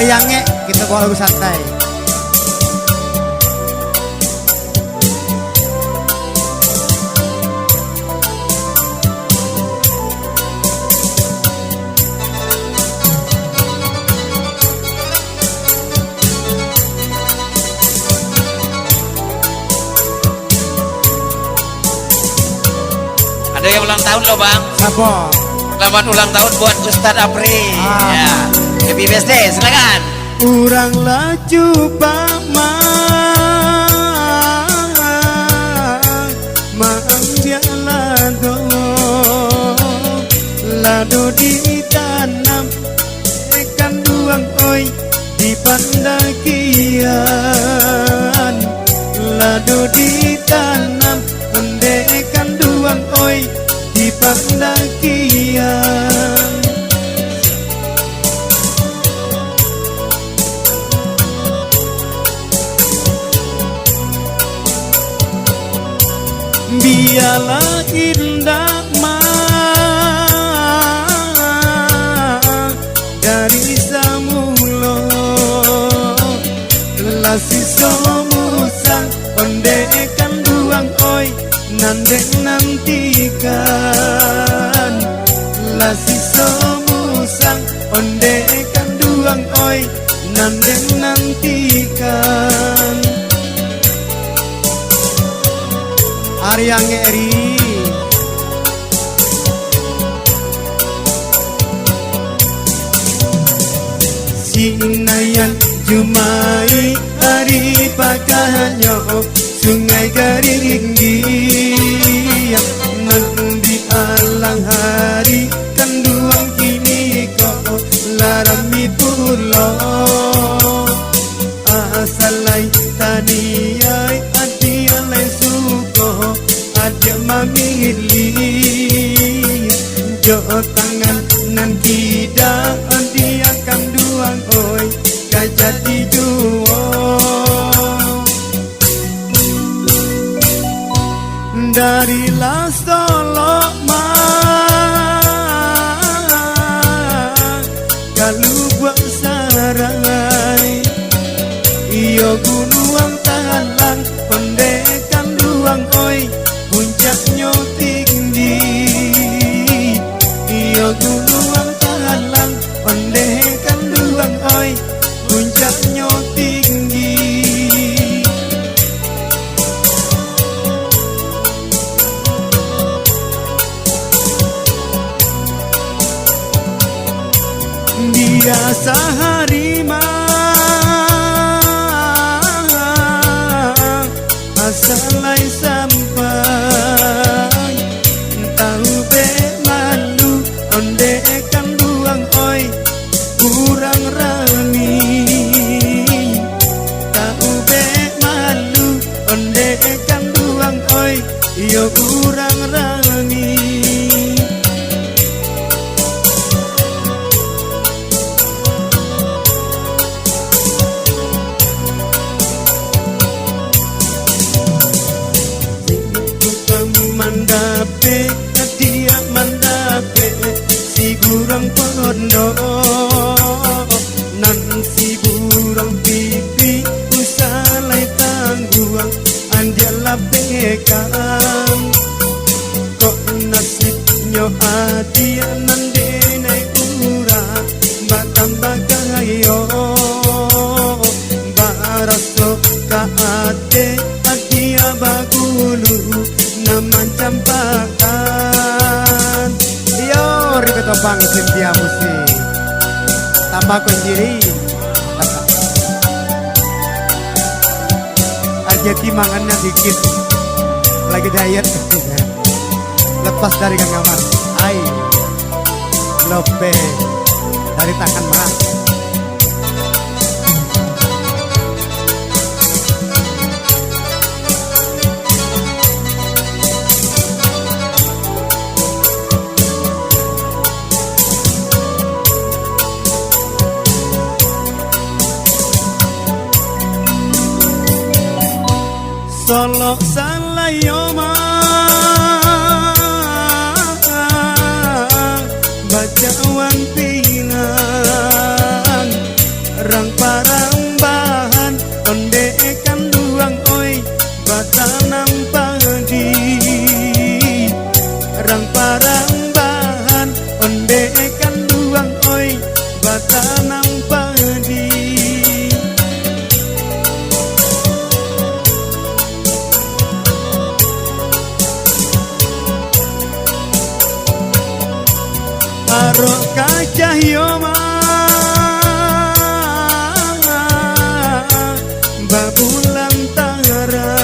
Ariange kita bawa lagu santai. Ada yang ulang tahun loh bang. Siapa? Selamat ulang tahun buat Ustadz Apri. Ya. Happy birthday, silakan. Urang laju pama maambil lado ditanam ikan duang oi di pandakian lado ditanam ikan duang oi di pandakian. Biarlah indah dari samulo lasi somusang pendekan duang oi nandek nantikan lasi somusang pendekan duang oi nandek nantikan. Ariange eri Sinayan Jumai hari pakanyo sungai garinggi nanti alang hari kanduang kini ko larami pulo asalai taniyai adialai suko adia mamili jo tangan nan kida adia kanduang oi kajati juo dari Solo kalau buat sarai iyo gunung talang pendekan duang oi puncaknya tinggi iyo gunung talang pendekan duang oi puncaknya tinggi. Biasa harimau asalai sampai tahu be malu ondekan duang oi kurang rami tahu be malu ondekan duang oi yo kurang rami. Mandape dia mandape si burang pondok nan si burang pipi usalai tangguang anjala pekan kok nasibnya adia nan denai ura batambah kayo baraso kaate adia bagulu naman campakan. Yo ribet obang Cynthia musik tambah kunjiri Arjeti mangannya dikit lagi diet lepas dari genggaman ai lope dari tangan mah. Solo salayoma bacawan pinang barokah cahyo babulan tarang,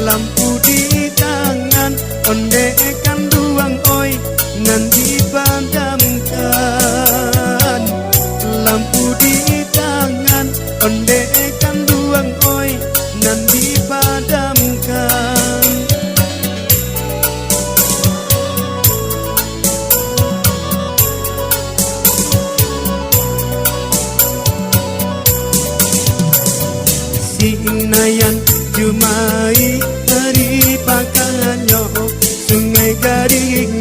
lampu di tangan, ondekan duang oi nan dipadamkan. Lampu di tangan, ondekan duang oi nan dipadamkan. Sinayan Jumai hari pakanyo sungai garing